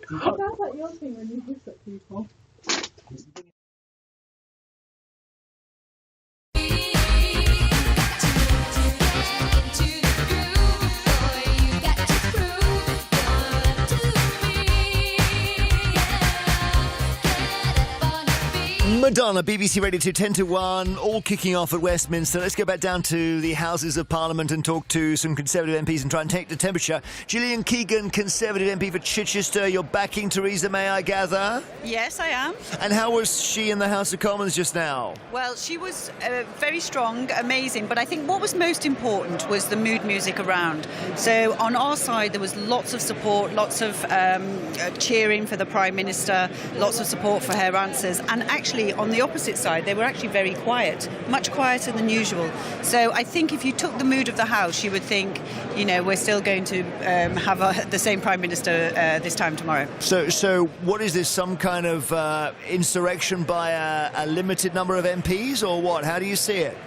It sounds like your thing when you hiss at people. Madonna, BBC Radio 2, 10 to 1, all kicking off at Westminster. Let's go back down to the Houses of Parliament and talk to some Conservative MPs and try and take the temperature. Gillian Keegan, Conservative MP for Chichester. You're backing Theresa May, I gather? Yes, I am. And how was she in the House of Commons just now? Well, she was very strong, amazing, but I think what was most important was the mood music around. So on our side, there was lots of support, lots of cheering for the Prime Minister, lots of support for her answers, and actually on the opposite side, they were actually very quiet, much quieter than usual. So I think if you took the mood of the House, you would think, you know, we're still going to have the same Prime Minister this time tomorrow. So what is this, some kind of insurrection by a limited number of MPs, or what? How do you see it?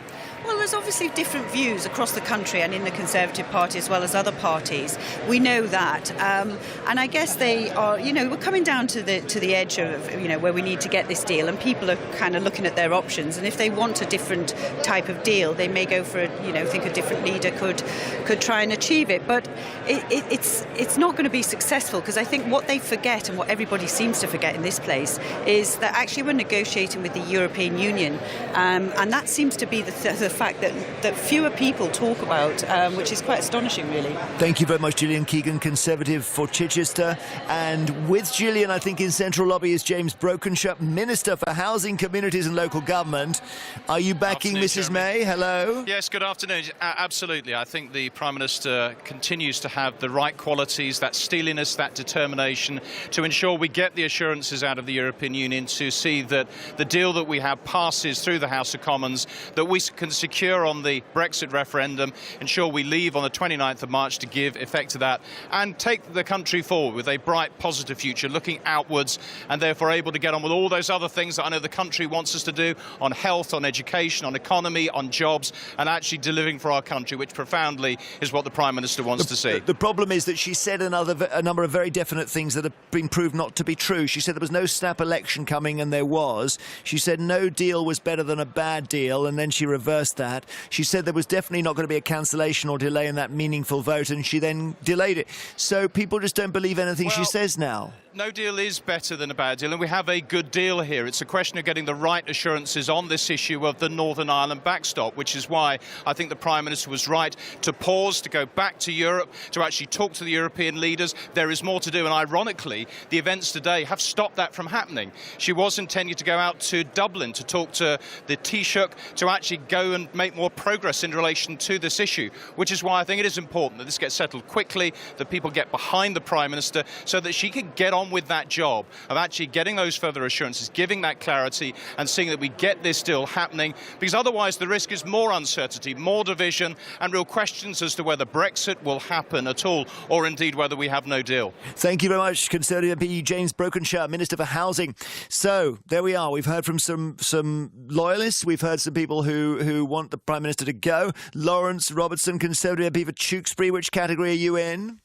Well, there's obviously different views across the country and in the Conservative Party as well as other parties. We know that. And I guess they are, you know, we're coming down to the edge of, you know, where we need to get this deal, and people are kind of looking at their options. And if they want a different type of deal, they may go for, think a different leader could try and achieve it. But it's not going to be successful, because I think what they forget, and what everybody seems to forget in this place, is that actually we're negotiating with the European Union. And that seems to be the fact that fewer people talk about, which is quite astonishing, really. Thank you very much, Gillian Keegan, Conservative for Chichester. And with Gillian, I think in Central Lobby is James Brokenshire, Minister for Housing, Communities and Local Government. Are you backing Mrs May? Hello? Yes, good afternoon. Absolutely. I think the Prime Minister continues to have the right qualities, that steeliness, that determination to ensure we get the assurances out of the European Union to see that the deal that we have passes through the House of Commons, that we can secure on the Brexit referendum, ensure we leave on the 29th of March to give effect to that, and take the country forward with a bright, positive future, looking outwards, and therefore able to get on with all those other things that I know the country wants us to do on health, on education, on economy, on jobs, and actually delivering for our country, which profoundly is what the Prime Minister wants to see. The problem is that she said a number of very definite things that have been proved not to be true. She said there was no snap election coming, and there was. She said no deal was better than a bad deal, and then she reversed that. She said there was definitely not going to be a cancellation or delay in that meaningful vote, and she then delayed it. So people just don't believe anything she says now. No deal is better than a bad deal, and we have a good deal here. It's a question of getting the right assurances on this issue of the Northern Ireland backstop, which is why I think the Prime Minister was right to pause, to go back to Europe, to actually talk to the European leaders. There is more to do, and ironically, the events today have stopped that from happening. She was intending to go out to Dublin to talk to the Taoiseach, to actually go and make more progress in relation to this issue, which is why I think it is important that this gets settled quickly, that people get behind the Prime Minister so that she can get on with that job of actually getting those further assurances, giving that clarity, and seeing that we get this deal happening, because otherwise the risk is more uncertainty, more division, and real questions as to whether Brexit will happen at all, or indeed whether we have no deal. Thank you very much, Conservative MP James Brokenshire, Minister for Housing. So there we are. We've heard from some loyalists. We've heard some people who want the Prime Minister to go. Lawrence Robertson, Conservative MP for Tewkesbury. Which category are you in?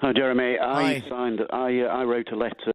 Hi, Jeremy. Hi. I wrote a letter